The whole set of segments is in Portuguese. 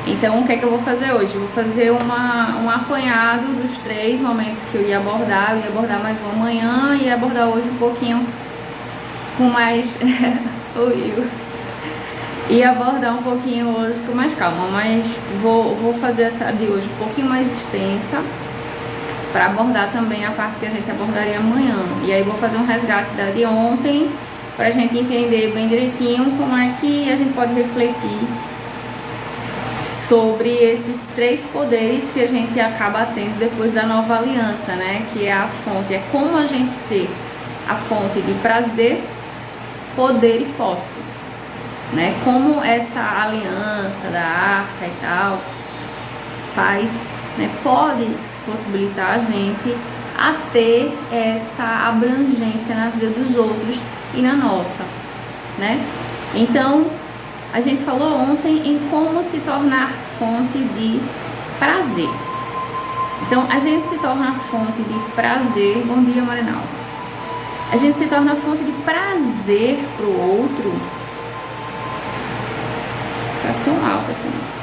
Então, o que é que eu vou fazer hoje? Eu vou fazer um apanhado dos 3 momentos que eu ia abordar. Eu ia abordar mais um amanhã e ia abordar hoje um pouquinho com mais... Horrível. Ia abordar um pouquinho hoje com mais calma, mas vou fazer essa de hoje um pouquinho mais extensa para abordar também a parte que a gente abordaria amanhã. E aí vou fazer um resgate da de ontem para a gente entender bem direitinho como é que a gente pode refletir sobre esses 3 poderes que a gente acaba tendo depois da nova aliança, né? Que é a fonte, é como a gente ser a fonte de prazer, poder e posse, né? Como essa aliança da arca e tal faz, né? Pode possibilitar a gente a ter essa abrangência na vida dos outros e na nossa, né? Então, a gente falou ontem em como se tornar fonte de prazer. Então, a gente se torna fonte de prazer. Bom dia, Marinaldo. A gente se torna fonte de prazer para o outro. Tá tão alta essa música.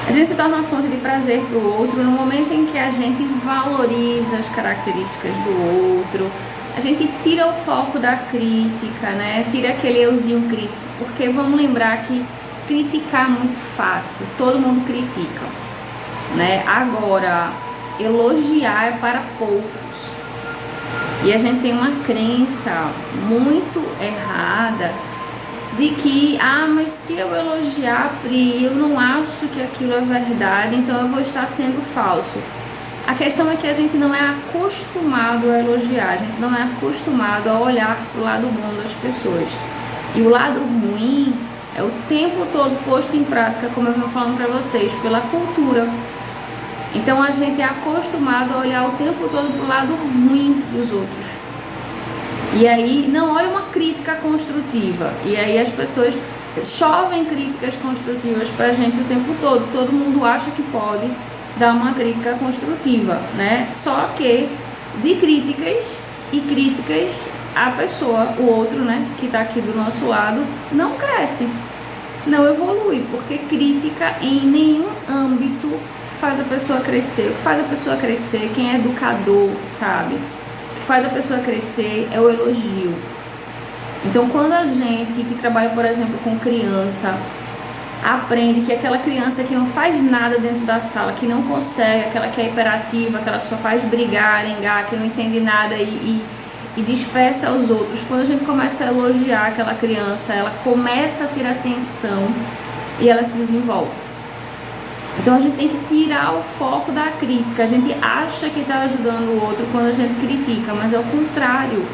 A gente se torna uma fonte de prazer para o outro no momento em que a gente valoriza as características do outro. A gente tira o foco da crítica, né? Tira aquele euzinho crítico, porque vamos lembrar que criticar é muito fácil, todo mundo critica, né? Agora, elogiar é para poucos. E a gente tem uma crença muito errada de que, mas se eu elogiar, Pri, eu não acho que aquilo é verdade, então eu vou estar sendo falso. A questão é que a gente não é acostumado a elogiar, a gente não é acostumado a olhar para o lado bom das pessoas. E o lado ruim é o tempo todo posto em prática, como eu venho falando para vocês, pela cultura. Então a gente é acostumado a olhar o tempo todo para o lado ruim dos outros. E aí não olha uma crítica construtiva. E aí as pessoas chovem críticas construtivas para a gente o tempo todo. Todo mundo acha que pode dar uma crítica construtiva, né? Só que de críticas e críticas a pessoa, o outro, né, que está aqui do nosso lado, não cresce, não evolui, porque crítica em nenhum âmbito faz a pessoa crescer. O que faz a pessoa crescer, quem é educador sabe, o que faz a pessoa crescer é o elogio. Então, quando a gente que trabalha, por exemplo, com criança, aprende que aquela criança que não faz nada dentro da sala, que não consegue, aquela que é hiperativa, aquela que só faz brigar, arengar, que não entende nada e dispersa aos outros, quando a gente começa a elogiar aquela criança, ela começa a ter atenção e ela se desenvolve. Então a gente tem que tirar o foco da crítica. A gente acha que está ajudando o outro quando a gente critica, mas é o contrário.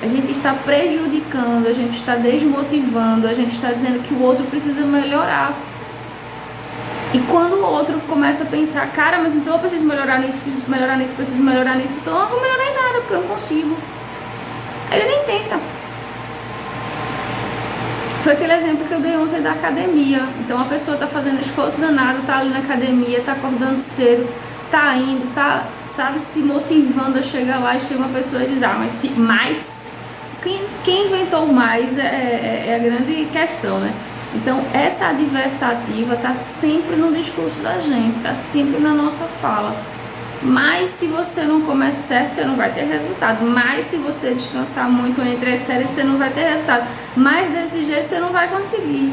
A gente está prejudicando, a gente está desmotivando, a gente está dizendo que o outro precisa melhorar. E quando o outro começa a pensar, cara, mas então eu preciso melhorar nisso, preciso melhorar nisso, preciso melhorar nisso, então eu não vou melhorar em nada, porque eu não consigo. Aí ele nem tenta. Foi aquele exemplo que eu dei ontem da academia. Então a pessoa está fazendo esforço danado, está ali na academia, está acordando cedo, está indo, está, sabe, se motivando a chegar lá, e chega uma pessoa e diz, mas quem inventou o mais é a grande questão, né? Então essa adversativa está sempre no discurso da gente, está sempre na nossa fala. Mas se você não começa certo, você não vai ter resultado. Mas se você descansar muito entre as séries, você não vai ter resultado. Mas desse jeito você não vai conseguir.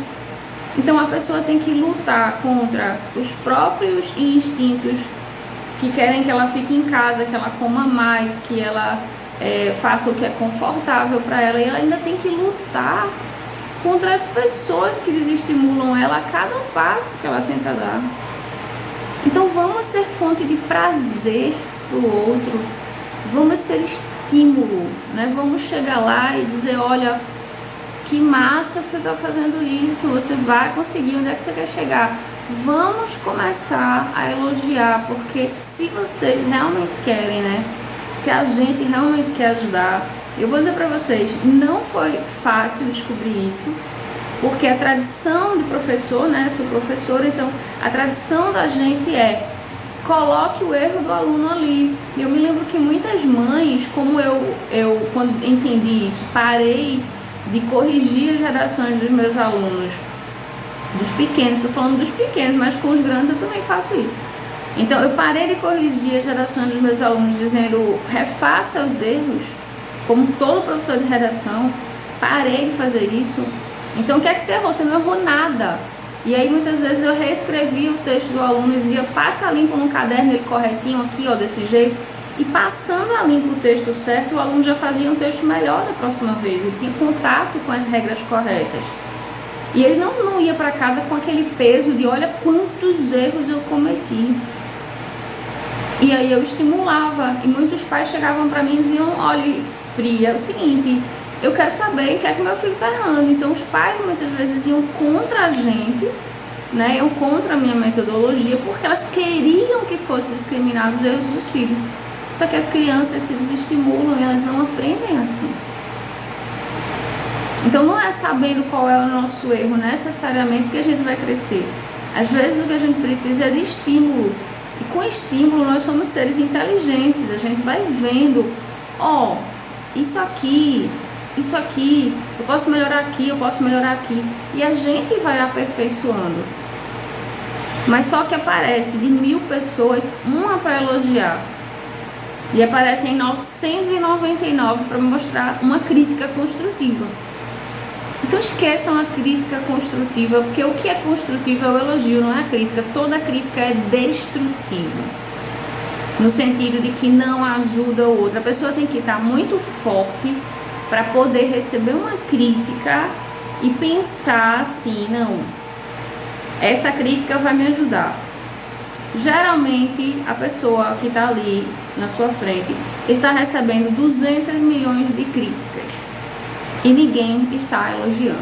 Então a pessoa tem que lutar contra os próprios instintos que querem que ela fique em casa, que ela coma mais, que ela faça o que é confortável para ela. E ela ainda tem que lutar contra as pessoas que desestimulam ela a cada passo que ela tenta dar. Então vamos ser fonte de prazer para o outro, vamos ser estímulo, né? Vamos chegar lá e dizer, olha, que massa que você está fazendo isso, você vai conseguir, onde é que você quer chegar? Vamos começar a elogiar, porque se vocês realmente querem, né? Se a gente realmente quer ajudar, eu vou dizer para vocês, não foi fácil descobrir isso, porque a tradição de professor, né, eu sou professora, então a tradição da gente é coloque o erro do aluno ali. Eu me lembro que muitas mães, como eu quando entendi isso, parei de corrigir as redações dos meus alunos dos pequenos, estou falando dos pequenos, mas com os grandes eu também faço isso. Então eu parei de corrigir as gerações dos meus alunos dizendo refaça os erros, como todo professor de redação, parei de fazer isso. Então o que é que você errou? Você não errou nada. E aí muitas vezes eu reescrevia o texto do aluno e dizia passa limpo no caderno ele corretinho aqui, ó, desse jeito. E passando a limpo o texto certo, o aluno já fazia um texto melhor da próxima vez, ele tinha contato com as regras corretas. E ele não ia para casa com aquele peso de olha quantos erros eu cometi. E aí eu estimulava, e muitos pais chegavam para mim e diziam, olha, Pri, é o seguinte, eu quero saber o que é que meu filho está errando. Então os pais muitas vezes iam contra a gente, né, iam contra a minha metodologia, porque elas queriam que fossem discriminados os erros dos filhos. Só que as crianças se desestimulam e elas não aprendem assim. Então não é sabendo qual é o nosso erro necessariamente que a gente vai crescer. Às vezes o que a gente precisa é de estímulo. E com estímulo nós somos seres inteligentes. A gente vai vendo, ó, isso aqui, eu posso melhorar aqui, eu posso melhorar aqui. E a gente vai aperfeiçoando. Mas só que aparece de 1000 pessoas, uma para elogiar. E aparecem 999 para mostrar uma crítica construtiva. Então esqueçam a crítica construtiva, porque o que é construtivo é o elogio, não é a crítica. Toda crítica é destrutiva, no sentido de que não ajuda o outro. A pessoa tem que estar muito forte para poder receber uma crítica e pensar assim, não, essa crítica vai me ajudar. Geralmente a pessoa que está ali na sua frente está recebendo 200 milhões de críticas e ninguém está elogiando.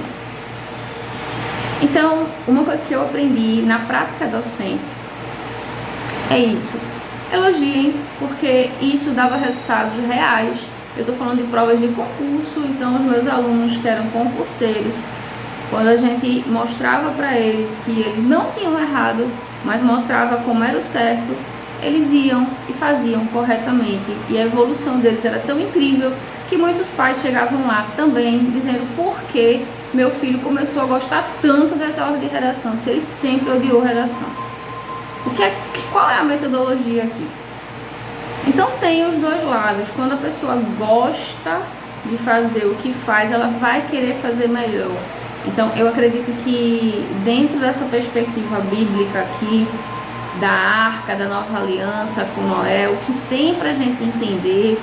Então, uma coisa que eu aprendi na prática docente é isso. Elogiem, porque isso dava resultados reais. Eu estou falando de provas de concurso, então os meus alunos que eram concurseiros, quando a gente mostrava para eles que eles não tinham errado, mas mostrava como era o certo, eles iam e faziam corretamente. E a evolução deles era tão incrível que muitos pais chegavam lá também dizendo por que meu filho começou a gostar tanto dessa aula de redação, se ele sempre odiou redação. Qual é a metodologia aqui? Então tem os dois lados. Quando a pessoa gosta de fazer o que faz, ela vai querer fazer melhor. Então eu acredito que dentro dessa perspectiva bíblica aqui, da arca, da nova aliança com Noé, o que tem pra gente entender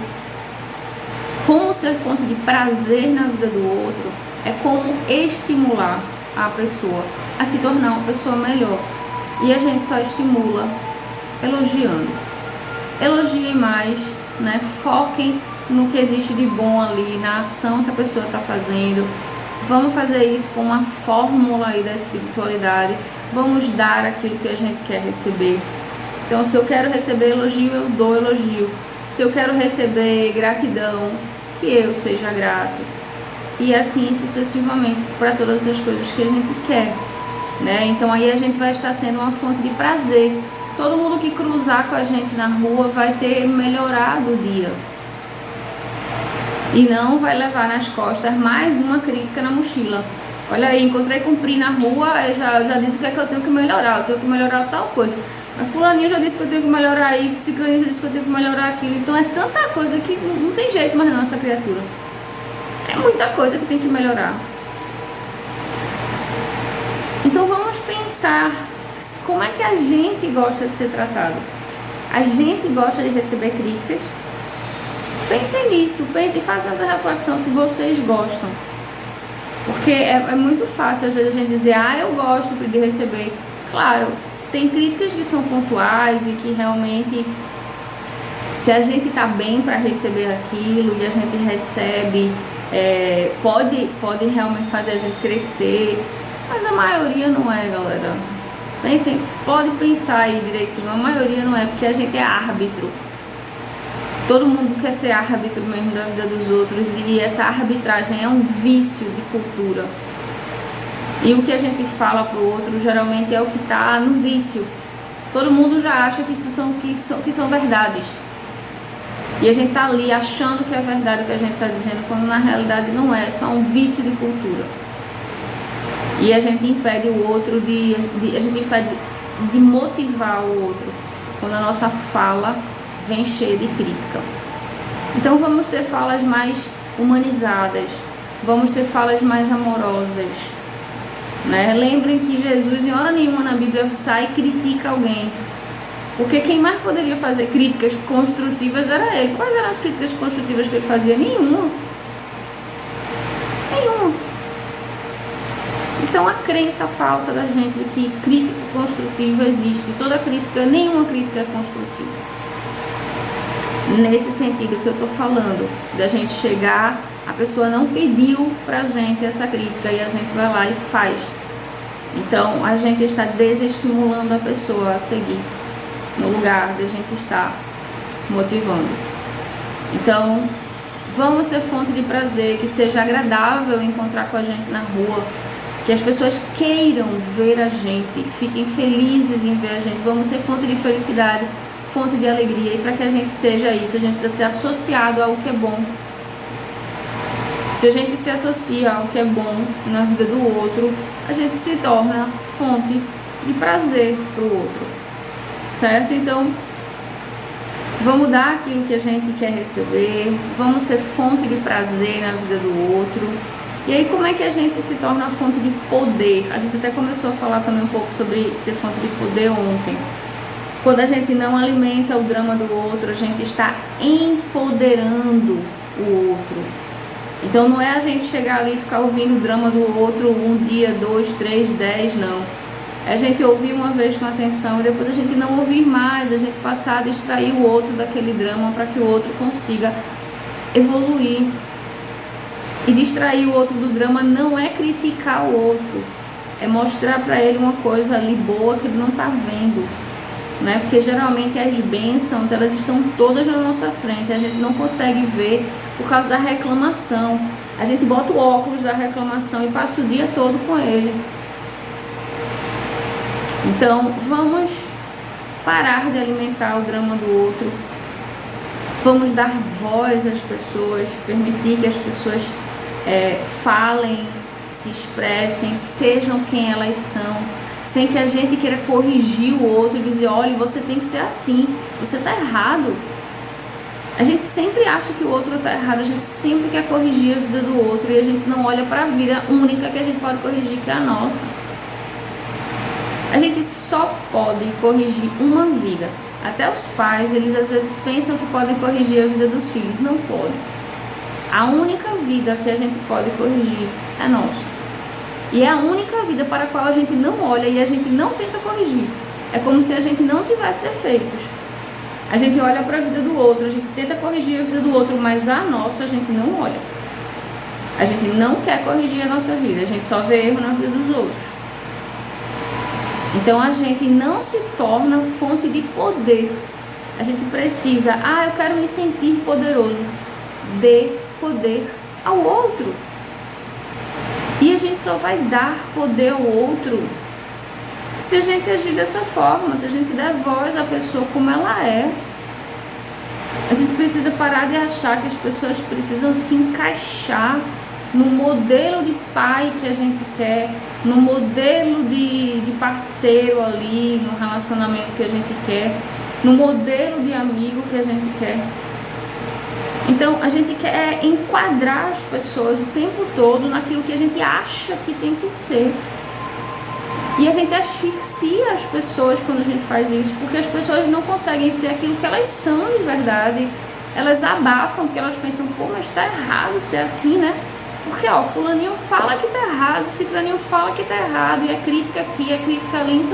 como ser fonte de prazer na vida do outro é como estimular a pessoa a se tornar uma pessoa melhor. E a gente só estimula elogiando. Elogiem mais, né? Foquem no que existe de bom ali, na ação que a pessoa está fazendo. Vamos fazer isso com uma fórmula aí da espiritualidade. Vamos dar aquilo que a gente quer receber. Então, se eu quero receber elogio, eu dou elogio. Se eu quero receber gratidão, que eu seja grato. E assim sucessivamente para todas as coisas que a gente quer, né? Então aí a gente vai estar sendo uma fonte de prazer. Todo mundo que cruzar com a gente na rua vai ter melhorado o dia. E não vai levar nas costas mais uma crítica na mochila. Olha aí, encontrei com o Pri na rua, eu já disse o que é que eu tenho que melhorar. Eu tenho que melhorar tal coisa. A fulaninha já disse que eu tenho que melhorar isso, ciclaninha já disse que eu tenho que melhorar aquilo. Então é tanta coisa que não tem jeito mais não, essa criatura. É muita coisa que tem que melhorar. Então vamos pensar como é que a gente gosta de ser tratado. A gente gosta de receber críticas? Pensem nisso, pensem e façam essa reflexão se vocês gostam. Porque é muito fácil às vezes a gente dizer, eu gosto de receber. Claro, tem críticas que são pontuais e que realmente, se a gente está bem para receber aquilo e a gente recebe, pode realmente fazer a gente crescer. Mas a maioria não é, galera. Pensem, pode pensar aí direitinho, a maioria não é, porque a gente é árbitro. Todo mundo quer ser árbitro mesmo da vida dos outros e essa arbitragem é um vício de cultura. E o que a gente fala pro outro geralmente é o que está no vício. Todo mundo já acha que que são verdades. E a gente tá ali achando que é verdade o que a gente está dizendo, quando na realidade não é, é só um vício de cultura. E a gente impede o outro a gente impede de motivar o outro quando a nossa fala vem cheia de crítica. Então vamos ter falas mais humanizadas, vamos ter falas mais amorosas, né? Lembrem que Jesus em hora nenhuma na Bíblia sai e critica alguém, porque quem mais poderia fazer críticas construtivas era ele. Quais eram as críticas construtivas que ele fazia? Nenhuma. Isso é uma crença falsa da gente, de que crítica construtiva existe. Toda crítica, nenhuma crítica é construtiva. Nesse sentido que eu estou falando, da gente chegar, a pessoa não pediu pra gente essa crítica e a gente vai lá e faz. Então a gente está desestimulando a pessoa a seguir, no lugar de a gente estar motivando. Então vamos ser fonte de prazer, que seja agradável encontrar com a gente na rua, que as pessoas queiram ver a gente, fiquem felizes em ver a gente. Vamos ser fonte de felicidade, fonte de alegria, e para que a gente seja isso, a gente precisa ser associado ao que é bom. Se a gente se associa ao que é bom na vida do outro, a gente se torna fonte de prazer para o outro, certo? Então, vamos dar aquilo que a gente quer receber, vamos ser fonte de prazer na vida do outro. E aí, como é que a gente se torna fonte de poder? A gente até começou a falar também um pouco sobre ser fonte de poder ontem. Quando a gente não alimenta o drama do outro, a gente está empoderando o outro. Então não é a gente chegar ali e ficar ouvindo o drama do outro um dia, 2, 3, 10, não. É a gente ouvir uma vez com atenção e depois a gente não ouvir mais, a gente passar a distrair o outro daquele drama para que o outro consiga evoluir. E distrair o outro do drama não é criticar o outro, é mostrar para ele uma coisa ali boa que ele não está vendo, né? Porque geralmente as bênçãos, elas estão todas na nossa frente, a gente não consegue ver por causa da reclamação. A gente bota o óculos da reclamação e passa o dia todo com ele. Então vamos parar de alimentar o drama do outro, vamos dar voz às pessoas, permitir que as pessoas falem, se expressem, sejam quem elas são, sem que a gente queira corrigir o outro, dizer, olha, você tem que ser assim, você está errado. A gente sempre acha que o outro está errado, a gente sempre quer corrigir a vida do outro e a gente não olha para a vida única que a gente pode corrigir, que é a nossa. A gente só pode corrigir uma vida. Até os pais, eles às vezes pensam que podem corrigir a vida dos filhos, não podem. A única vida que a gente pode corrigir é a nossa. E é a única vida para a qual a gente não olha e a gente não tenta corrigir. É como se a gente não tivesse defeitos. A gente olha para a vida do outro, a gente tenta corrigir a vida do outro, mas a nossa a gente não olha. A gente não quer corrigir a nossa vida, a gente só vê erro na vida dos outros. Então a gente não se torna fonte de poder. A gente precisa, eu quero me sentir poderoso. Dê poder ao outro. E a gente só vai dar poder ao outro se a gente agir dessa forma, se a gente der voz à pessoa como ela é. A gente precisa parar de achar que as pessoas precisam se encaixar no modelo de pai que a gente quer, no modelo de parceiro ali, no relacionamento que a gente quer, no modelo de amigo que a gente quer. Então a gente quer enquadrar as pessoas o tempo todo naquilo que a gente acha que tem que ser. E a gente asfixia as pessoas quando a gente faz isso, porque as pessoas não conseguem ser aquilo que elas são de verdade. Elas abafam, porque elas pensam, mas tá errado ser assim, né? Porque, fulaninho fala que tá errado, ciclaninho fala que tá errado, e é crítica aqui, é crítica ali,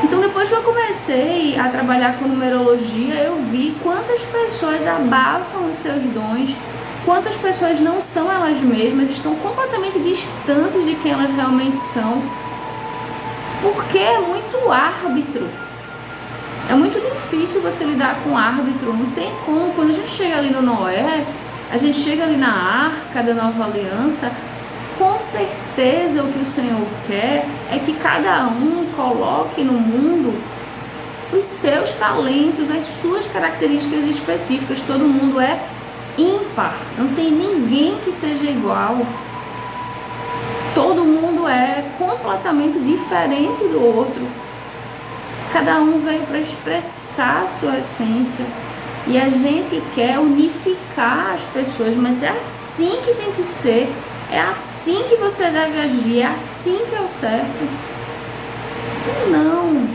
Então depois que eu comecei a trabalhar com numerologia, eu vi quantas pessoas abafam os seus dons, quantas pessoas não são elas mesmas, estão completamente distantes de quem elas realmente são, porque é muito árbitro. É muito difícil você lidar com árbitro, não tem como. Quando a gente chega ali no Noé, a gente chega ali na Arca da Nova Aliança, com certeza o que o Senhor quer é que cada um coloque no mundo os seus talentos, as suas características específicas. Todo mundo é ímpar, não tem ninguém que seja igual. Todo mundo é completamente diferente do outro. Cada um veio para expressar a sua essência. E a gente quer unificar as pessoas, mas é assim que tem que ser. É assim que você deve agir. É assim que é o certo. Não.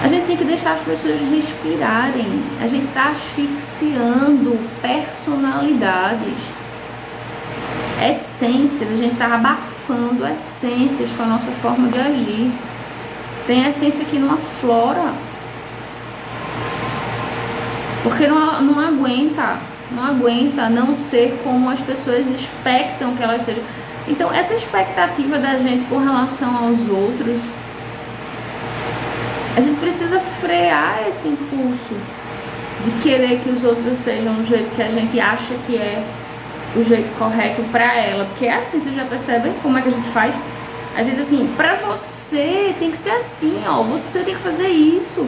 A gente tem que deixar as pessoas respirarem. A gente está asfixiando personalidades, essências. A gente está abafando essências com a nossa forma de agir. Tem essência que não aflora, porque não aguenta não ser como as pessoas expectam que elas sejam. Então, essa expectativa da gente com relação aos outros, a gente precisa frear esse impulso de querer que os outros sejam do jeito que a gente acha que é o jeito correto para ela. Porque é assim, vocês já percebem como é que a gente faz? A gente assim, pra você tem que ser assim, ó, você tem que fazer isso.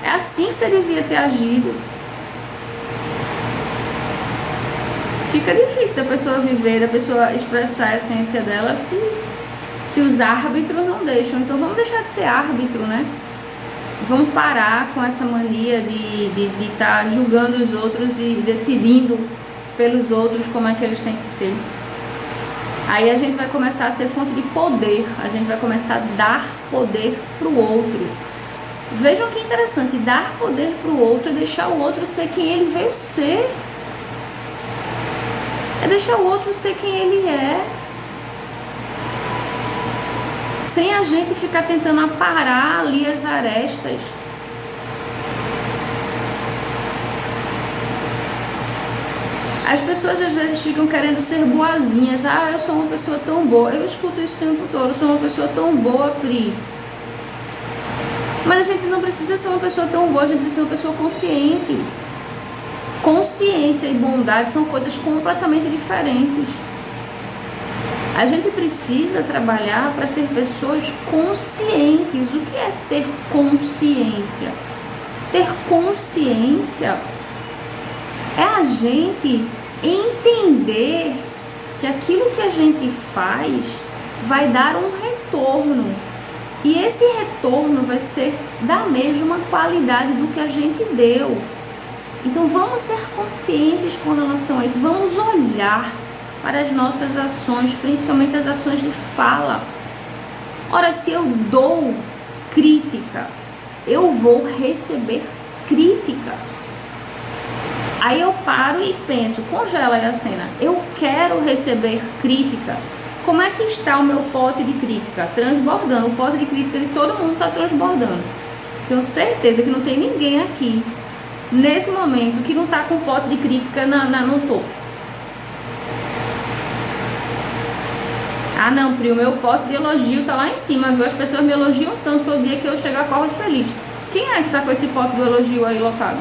É assim que você devia ter agido. Fica difícil da pessoa viver, da pessoa expressar a essência dela se os árbitros não deixam. Então vamos deixar de ser árbitro, né? Vamos parar com essa mania de estar julgando os outros e decidindo pelos outros como é que eles têm que ser. Aí a gente vai começar a ser fonte de poder, a gente vai começar a dar poder para o outro. Vejam que interessante, dar poder para o outro é deixar o outro ser quem ele veio ser. É deixar o outro ser quem ele é. Sem a gente ficar tentando aparar ali as arestas. As pessoas às vezes ficam querendo ser boazinhas. Ah, eu sou uma pessoa tão boa. Eu escuto isso o tempo todo. Eu sou uma pessoa tão boa, Pri. Mas a gente não precisa ser uma pessoa tão boa. A gente precisa ser uma pessoa consciente. Consciência e bondade são coisas completamente diferentes. A gente precisa trabalhar para ser pessoas conscientes. O que é ter consciência? Ter consciência é a gente entender que aquilo que a gente faz vai dar um retorno. E esse retorno vai ser da mesma qualidade do que a gente deu. Então vamos ser conscientes com relação a isso. Vamos olhar para as nossas ações, principalmente as ações de fala. Ora, se eu dou crítica, eu vou receber crítica. Aí eu paro e penso, congela aí a cena, eu quero receber crítica. Como é que está o meu pote de crítica? Transbordando, o pote de crítica de todo mundo está transbordando. Tenho certeza que não tem ninguém aqui, nesse momento, que não está com o pote de crítica no topo. Ah não, Pri, o meu pote de elogio está lá em cima, viu? As pessoas me elogiam tanto todo dia que eu chego a acordo feliz. Quem é que está com esse pote do elogio aí lotado?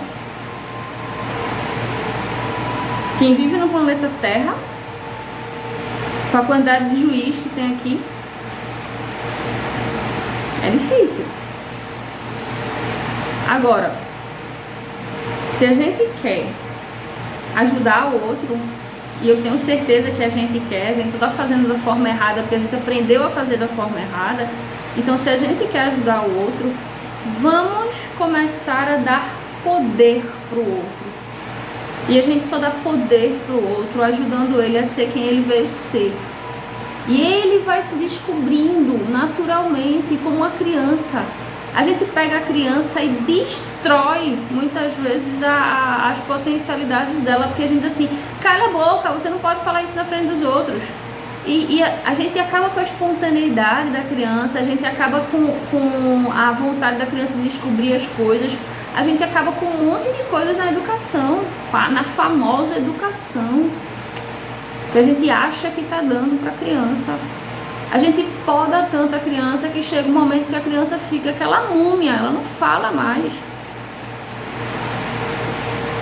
Quem vive no planeta Terra, com a quantidade de juiz que tem aqui, é difícil. Agora, se a gente quer ajudar o outro, e eu tenho certeza que a gente quer, a gente só está fazendo da forma errada porque a gente aprendeu a fazer da forma errada. Então, se a gente quer ajudar o outro, vamos começar a dar poder para o outro. E a gente só dá poder para o outro, ajudando ele a ser quem ele veio ser. E ele vai se descobrindo naturalmente como uma criança. A gente pega a criança e destrói muitas vezes as potencialidades dela, porque a gente diz assim, cala a boca, você não pode falar isso na frente dos outros. E a gente acaba com a espontaneidade da criança, a gente acaba com a vontade da criança de descobrir as coisas. A gente acaba com um monte de coisas na educação, na famosa educação, que a gente acha que está dando para a criança. A gente poda tanto a criança que chega um momento que a criança fica aquela múmia, ela não fala mais.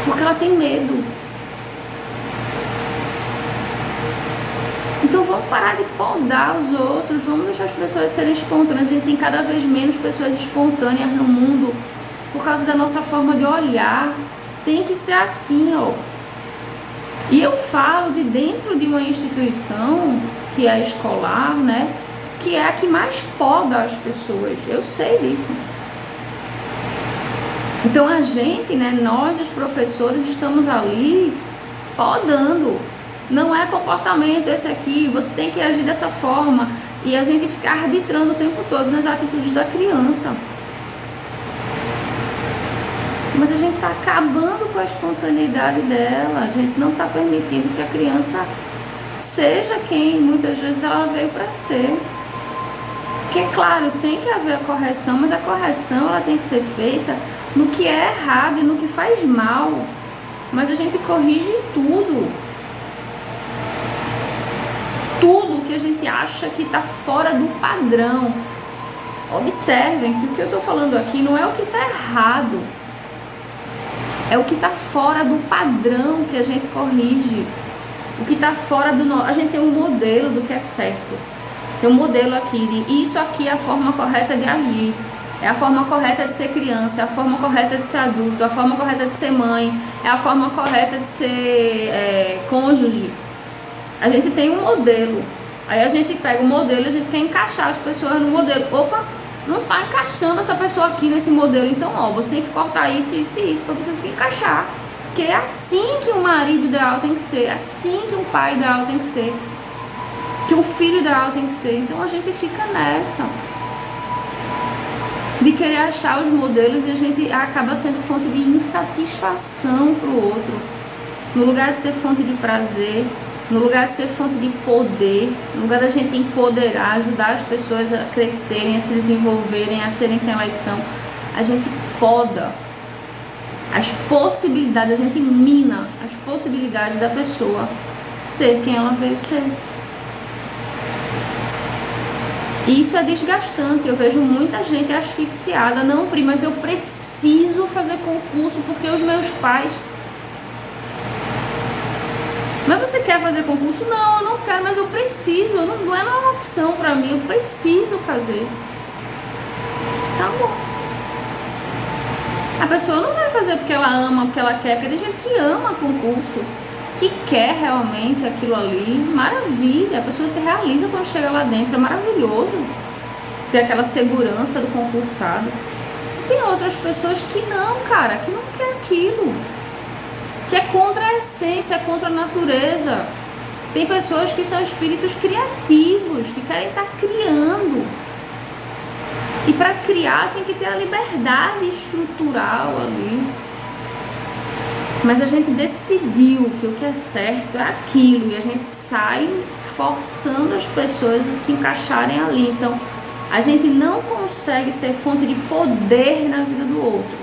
Porque ela tem medo. Então vamos parar de podar os outros, vamos deixar as pessoas serem espontâneas. A gente tem cada vez menos pessoas espontâneas no mundo. Por causa da nossa forma de olhar, tem que ser assim, ó. E eu falo de dentro de uma instituição que é escolar, né? Que é a que mais poda as pessoas. Eu sei disso. Então a gente, né, nós os professores estamos ali podando. Não é comportamento esse aqui, você tem que agir dessa forma. E a gente fica arbitrando o tempo todo nas atitudes da criança. Mas a gente está acabando com a espontaneidade dela. A gente não está permitindo que a criança seja quem muitas vezes ela veio para ser. Porque, claro, tem que haver a correção, mas a correção ela tem que ser feita no que é errado e no que faz mal. Mas a gente corrige tudo. Tudo que a gente acha que está fora do padrão. Observem que o que eu estou falando aqui não é o que está errado. É o que está fora do padrão que a gente corrige. O que está fora do nosso... A gente tem um modelo do que é certo. Tem um modelo aqui de isso aqui é a forma correta de agir. É a forma correta de ser criança, é a forma correta de ser adulto, é a forma correta de ser mãe, é a forma correta de ser cônjuge. A gente tem um modelo. Aí a gente pega o modelo e a gente quer encaixar as pessoas no modelo. Opa, não está encaixando essa pessoa aqui nesse modelo. Então, ó, você tem que cortar isso, isso e isso para você se encaixar. Porque é assim que um marido ideal tem que ser, é assim que um pai ideal tem que ser, que um filho ideal tem que ser. Então a gente fica nessa de querer achar os modelos e a gente acaba sendo fonte de insatisfação para o outro, no lugar de ser fonte de prazer, no lugar de ser fonte de poder, no lugar da gente empoderar, ajudar as pessoas a crescerem, a se desenvolverem, a serem quem elas são. A gente poda as possibilidades, a gente mina as possibilidades da pessoa ser quem ela veio ser. E isso é desgastante. Eu vejo muita gente asfixiada. Não, Pri, mas eu preciso fazer concurso porque os meus pais... Mas você quer fazer concurso? Não, eu não quero, mas eu preciso. Não é uma opção pra mim, eu preciso fazer. Tá bom. A pessoa não vai fazer porque ela ama, porque ela quer, porque tem gente que ama concurso, que quer realmente aquilo ali. Maravilha, a pessoa se realiza quando chega lá dentro, é maravilhoso ter aquela segurança do concursado. Tem outras pessoas que não, cara, que não quer aquilo, que é contra a essência, é contra a natureza. Tem pessoas que são espíritos criativos, que querem estar criando. E para criar tem que ter a liberdade estrutural ali. Mas a gente decidiu que o que é certo é aquilo. E a gente sai forçando as pessoas a se encaixarem ali. Então, a gente não consegue ser fonte de poder na vida do outro.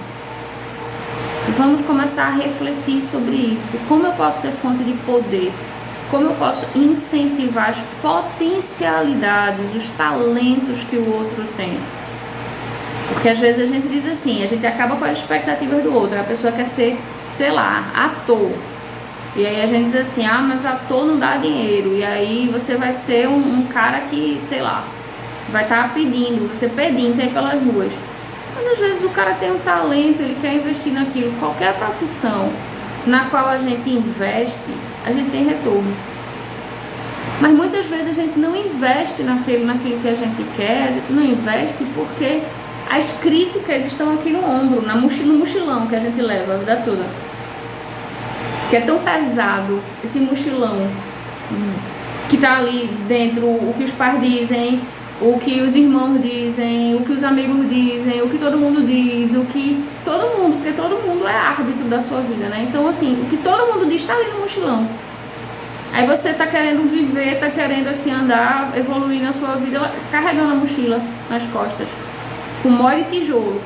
Vamos começar a refletir sobre isso. Como eu posso ser fonte de poder? Como eu posso incentivar as potencialidades, os talentos que o outro tem? Porque às vezes a gente diz assim, a gente acaba com as expectativas do outro. A pessoa quer ser, sei lá, ator. E aí a gente diz assim, ah, mas ator não dá dinheiro. E aí você vai ser um cara que, sei lá, vai estar pedindo, você pedinte aí pelas ruas. Mas às vezes o cara tem um talento, ele quer investir naquilo. Qualquer profissão na qual a gente investe, a gente tem retorno. Mas muitas vezes a gente não investe naquilo que a gente quer, a gente não investe porque as críticas estão aqui no ombro, no mochilão que a gente leva a vida toda. Que é tão pesado esse mochilão, que tá ali dentro, o que os pais dizem, o que os irmãos dizem, o que os amigos dizem, o que todo mundo diz, o que todo mundo, porque todo mundo é árbitro da sua vida, né? Então assim, o que todo mundo diz está ali no mochilão. Aí você tá querendo viver, tá querendo assim andar, evoluir na sua vida, carregando a mochila nas costas, com mó de tijolo.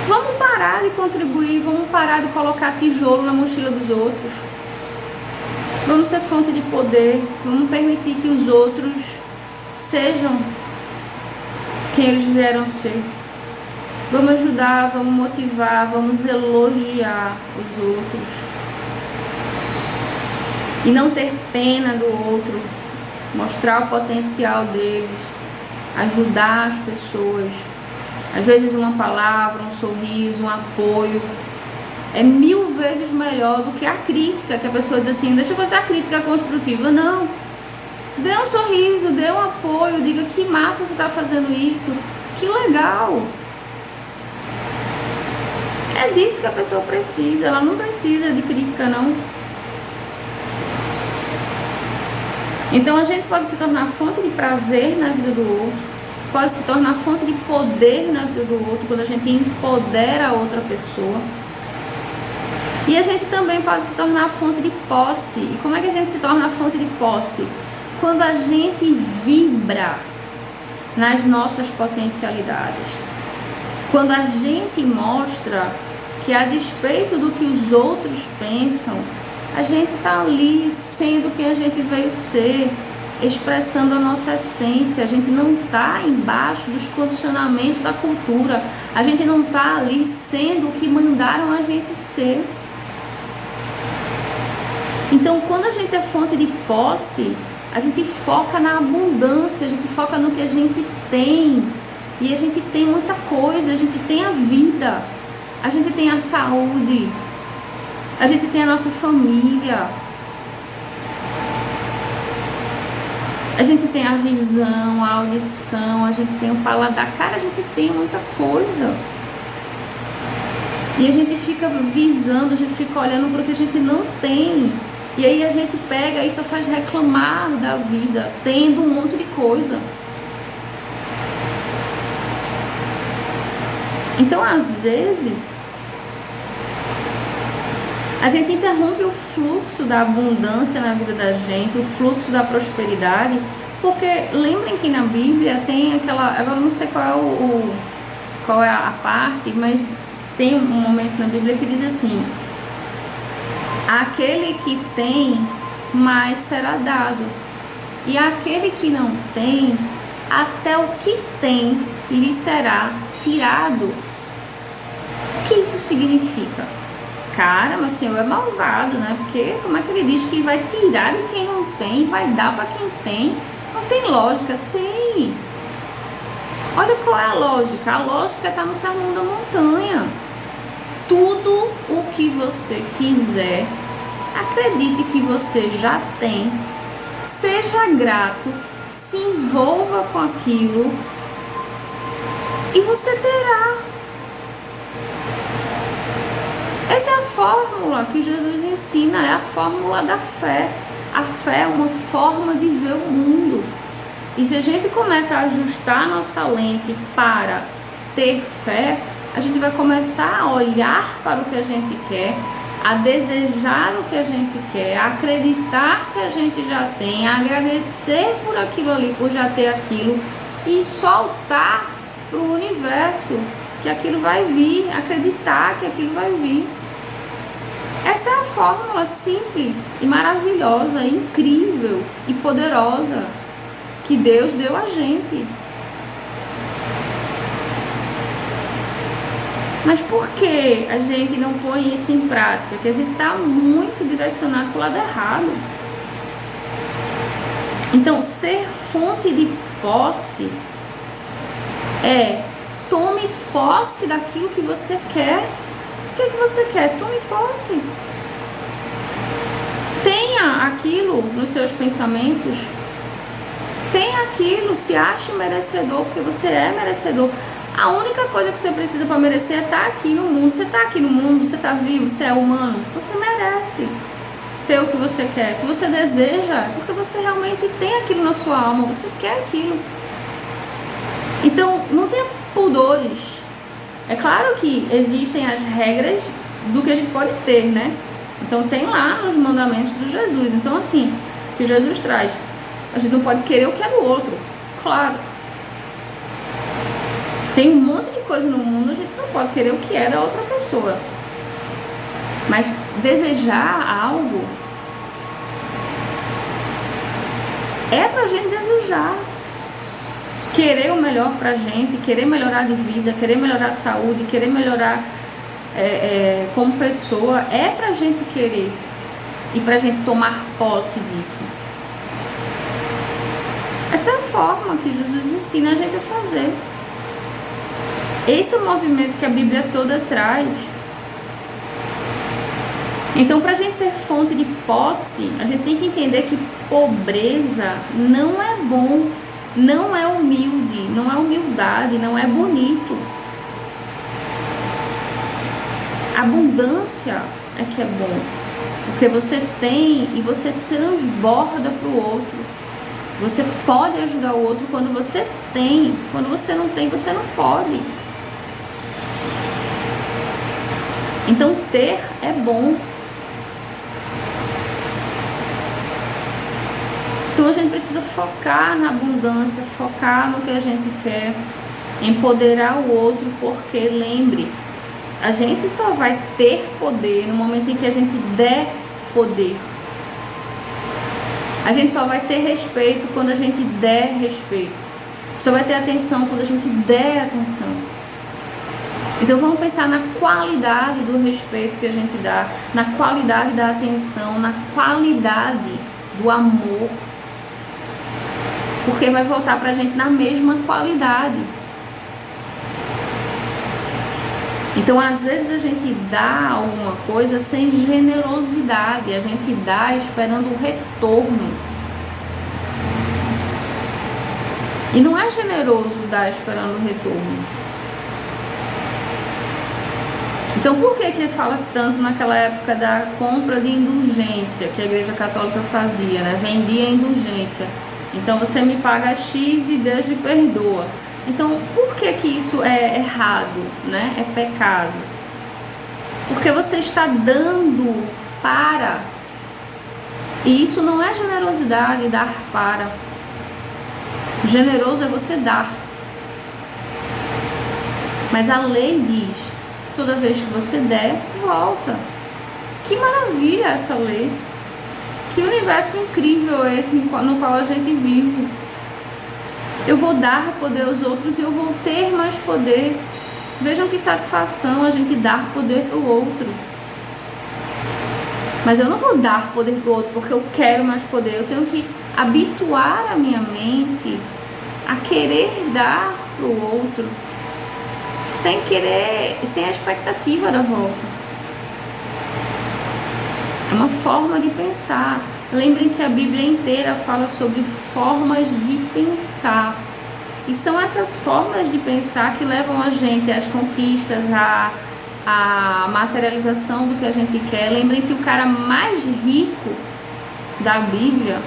Vamos parar de contribuir, vamos parar de colocar tijolo na mochila dos outros. Vamos ser fonte de poder, vamos permitir que os outros sejam quem eles vieram ser. Vamos ajudar, vamos motivar, vamos elogiar os outros. E não ter pena do outro, mostrar o potencial deles, ajudar as pessoas. Às vezes uma palavra, um sorriso, um apoio. é 1000 vezes melhor do que a crítica, que a pessoa diz assim, deixa eu fazer a crítica construtiva. Não. Dê um sorriso, dê um apoio, diga que massa você está fazendo isso, que legal. É disso que a pessoa precisa, ela não precisa de crítica, não. Então a gente pode se tornar fonte de prazer na vida do outro, pode se tornar fonte de poder na vida do outro, quando a gente empodera a outra pessoa. E a gente também pode se tornar fonte de posse. E como é que a gente se torna fonte de posse? Quando a gente vibra nas nossas potencialidades. Quando a gente mostra que, a despeito do que os outros pensam, a gente está ali sendo quem a gente veio ser, expressando a nossa essência. A gente não está embaixo dos condicionamentos da cultura. A gente não está ali sendo o que mandaram a gente ser. Então, quando a gente é fonte de posse, a gente foca na abundância, a gente foca no que a gente tem. E a gente tem muita coisa, a gente tem a vida, a gente tem a saúde, a gente tem a nossa família, a gente tem a visão, a audição, a gente tem o paladar. Cara, a gente tem muita coisa. E a gente fica visando, a gente fica olhando para o que a gente não tem. E aí a gente pega e só faz reclamar da vida, tendo um monte de coisa. Então, às vezes, a gente interrompe o fluxo da abundância na vida da gente, o fluxo da prosperidade, porque lembrem que na Bíblia tem aquela, agora não sei qual é a parte, mas tem um momento na Bíblia que diz assim: aquele que tem, mais será dado. E aquele que não tem, até o que tem lhe será tirado. O que isso significa? Cara, mas o Senhor é malvado, né? Porque como é que ele diz que vai tirar de quem não tem e vai dar para quem tem? Não tem lógica. Tem. Olha qual é a lógica. A lógica está no Sermão da Montanha. Tudo o que você quiser, acredite que você já tem, seja grato, se envolva com aquilo e você terá. Essa é a fórmula que Jesus ensina, é a fórmula da fé. A fé é uma forma de ver o mundo. E se a gente começa a ajustar a nossa lente para ter fé, a gente vai começar a olhar para o que a gente quer, a desejar o que a gente quer, a acreditar que a gente já tem, a agradecer por aquilo ali, por já ter aquilo, e soltar para o universo que aquilo vai vir, acreditar que aquilo vai vir. Essa é a fórmula simples e maravilhosa, incrível e poderosa que Deus deu a gente. Mas por que a gente não põe isso em prática? Porque a gente está muito direcionado para o lado errado. Então, ser fonte de posse é: tome posse daquilo que você quer. O que você quer? Tome posse. Tenha aquilo nos seus pensamentos. Tenha aquilo, se ache merecedor, porque você é merecedor. A única coisa que você precisa para merecer é estar aqui no mundo. Você está aqui no mundo, você está vivo, você é humano. Você merece ter o que você quer. Se você deseja, é porque você realmente tem aquilo na sua alma, você quer aquilo. Então, não tenha pudores. É claro que existem as regras do que a gente pode ter, né? Então, tem lá nos mandamentos de Jesus. Então, assim, que Jesus traz. A gente não pode querer o que é do outro. Claro. Tem um monte de coisa no mundo, a gente não pode querer o que é da outra pessoa. Mas desejar algo é pra gente desejar. Querer o melhor pra gente, querer melhorar de vida, querer melhorar a saúde, querer melhorar como pessoa, é pra gente querer. E pra gente tomar posse disso. Essa é a forma que Jesus ensina a gente a fazer. Esse é o movimento que a Bíblia toda traz. Então, para a gente ser fonte de posse, a gente tem que entender que pobreza não é bom, não é humilde, não é humildade, não é bonito. Abundância é que é bom, porque você tem e você transborda para o outro. Você pode ajudar o outro quando você tem, quando você não tem, você não pode. Então, ter é bom. Então a gente precisa focar na abundância, focar no que a gente quer, empoderar o outro, porque lembre, a gente só vai ter poder no momento em que a gente der poder. A gente só vai ter respeito quando a gente der respeito. Só vai ter atenção quando a gente der atenção. Então vamos pensar na qualidade do respeito que a gente dá, na qualidade da atenção, na qualidade do amor. Porque vai voltar pra gente na mesma qualidade. Então, às vezes a gente dá alguma coisa sem generosidade, a gente dá esperando o retorno. E não é generoso dar esperando o retorno. Então, por que fala-se tanto naquela época da compra de indulgência que a Igreja Católica fazia, né? Vendia indulgência. Então você me paga X e Deus lhe perdoa. Então por que isso é errado, né? É pecado? Porque você está dando para. E isso não é generosidade, dar para. Generoso é você dar. Mas a lei diz, toda vez que você der, volta. Que maravilha essa lei. Que universo incrível é esse no qual a gente vive. Eu vou dar poder aos outros e eu vou ter mais poder. Vejam que satisfação a gente dar poder para o outro. Mas eu não vou dar poder para o outro porque eu quero mais poder. Eu tenho que habituar a minha mente a querer dar para o outro sem querer, sem a expectativa da volta. É uma forma de pensar. Lembrem que a Bíblia inteira fala sobre formas de pensar. E são essas formas de pensar que levam a gente às conquistas, à materialização do que a gente quer. Lembrem que o cara mais rico da Bíblia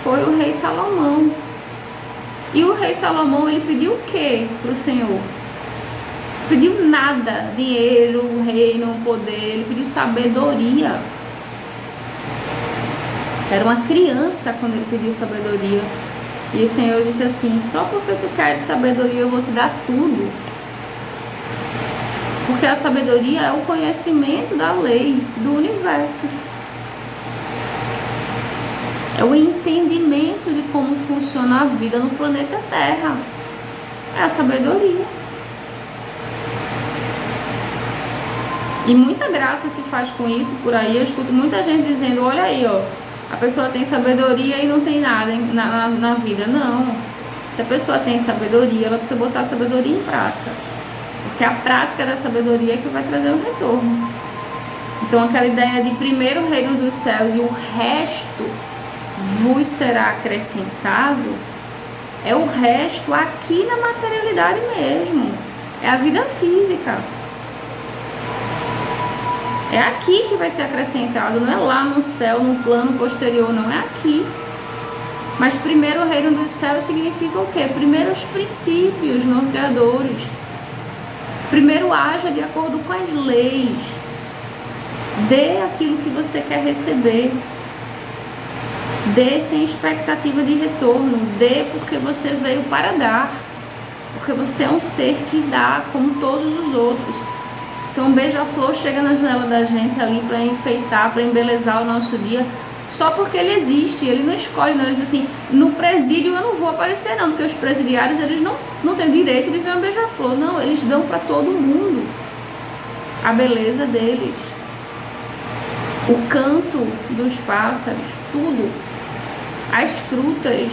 foi o rei Salomão. E o rei Salomão, ele pediu o quê para o Senhor? Pediu nada, dinheiro, reino, poder. Ele pediu sabedoria. Era uma criança quando ele pediu sabedoria. E o Senhor disse assim, só porque tu queres sabedoria eu vou te dar tudo. Porque a sabedoria é o conhecimento da lei, do universo. É o entendimento de como funciona a vida no planeta Terra. É a sabedoria. E muita graça se faz com isso por aí. Eu escuto muita gente dizendo, olha aí, ó. A pessoa tem sabedoria e não tem nada na vida. Não. Se a pessoa tem sabedoria, ela precisa botar a sabedoria em prática. Porque a prática da sabedoria é que vai trazer um retorno. Então aquela ideia de primeiro o reino dos céus e o resto vos será acrescentado, é o resto aqui na materialidade mesmo. É a vida física. É aqui que vai ser acrescentado, não é lá no céu, no plano posterior, não, é aqui. Mas primeiro o reino dos céus significa o quê? Primeiro os princípios norteadores. Primeiro haja de acordo com as leis. Dê aquilo que você quer receber. Dê sem expectativa de retorno. Dê porque você veio para dar. Porque você é um ser que dá como todos os outros. Então um beija-flor chega na janela da gente ali para enfeitar, para embelezar o nosso dia, só porque ele existe, ele não escolhe, não. Ele diz assim, no presídio eu não vou aparecer não, porque os presidiários eles não têm direito de ver um beija-flor, não, eles dão para todo mundo a beleza deles, o canto dos pássaros, tudo, as frutas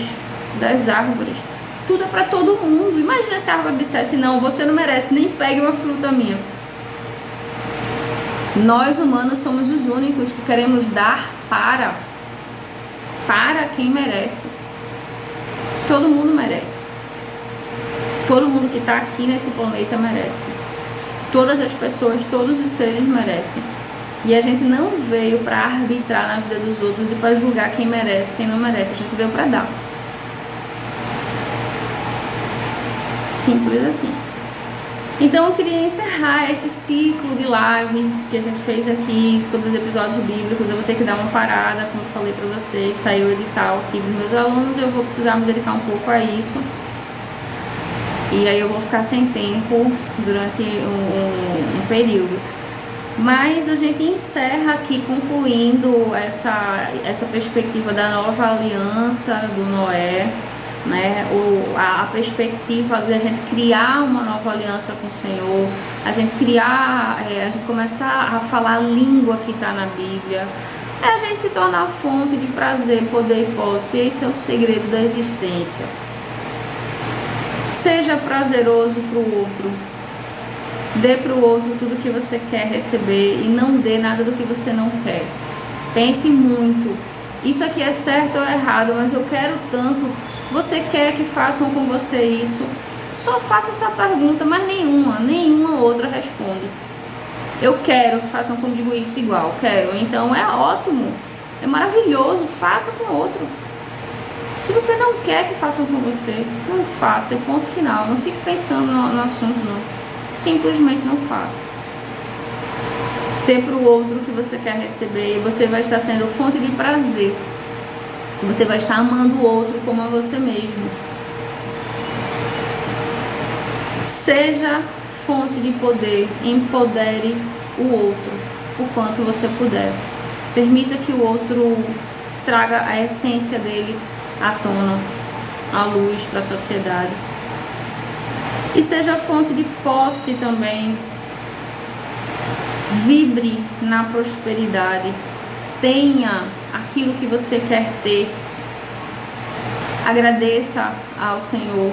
das árvores, tudo é para todo mundo. Imagina se a árvore dissesse, não, você não merece, nem pegue uma fruta minha. Nós humanos somos os únicos que queremos dar para quem merece. Todo mundo merece. Todo mundo que está aqui nesse planeta merece. Todas as pessoas, todos os seres merecem. E a gente não veio para arbitrar na vida dos outros e para julgar quem merece, quem não merece. A gente veio para dar. Simples assim. Então eu queria encerrar esse ciclo de lives que a gente fez aqui sobre os episódios bíblicos. Eu vou ter que dar uma parada, como eu falei para vocês, saiu o edital aqui dos meus alunos, eu vou precisar me dedicar um pouco a isso. E aí eu vou ficar sem tempo durante um período. Mas a gente encerra aqui concluindo essa perspectiva da nova aliança do Noé, né? A perspectiva de a gente criar uma nova aliança com o Senhor, a gente a gente começar a falar a língua que está na Bíblia, a gente se tornar fonte de prazer, poder e posse. Esse é o segredo da existência. Seja prazeroso para o outro, dê para o outro tudo que você quer receber e não dê nada do que você não quer. Pense muito, isso aqui é certo ou errado, mas eu quero tanto. Você quer que façam com você isso? Só faça essa pergunta, mas nenhuma outra responde. Eu quero que façam comigo isso igual, quero. Então é ótimo, é maravilhoso, faça com outro. Se você não quer que façam com você, não faça, e ponto final. Não fique pensando no assunto, não. Simplesmente não faça. Dê para o outro o que você quer receber e você vai estar sendo fonte de prazer. Você vai estar amando o outro como a você mesmo. Seja fonte de poder, empodere o outro o quanto você puder. Permita que o outro traga a essência dele à tona, à luz para a sociedade. E seja fonte de posse também. Vibre na prosperidade. Tenha aquilo que você quer ter. Agradeça ao Senhor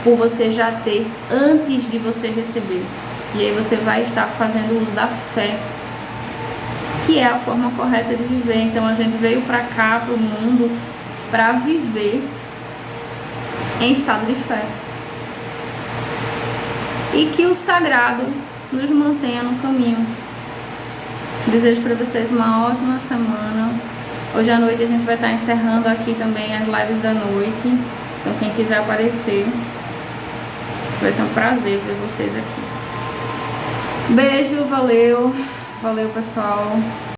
por você já ter antes de você receber. E aí você vai estar fazendo uso da fé, que é a forma correta de viver. Então a gente veio para cá, para o mundo, para viver em estado de fé. E que o sagrado nos mantenha no caminho. Desejo para vocês uma ótima semana. Hoje à noite a gente vai estar encerrando aqui também as lives da noite. Então quem quiser aparecer, vai ser um prazer ver vocês aqui. Beijo, valeu pessoal.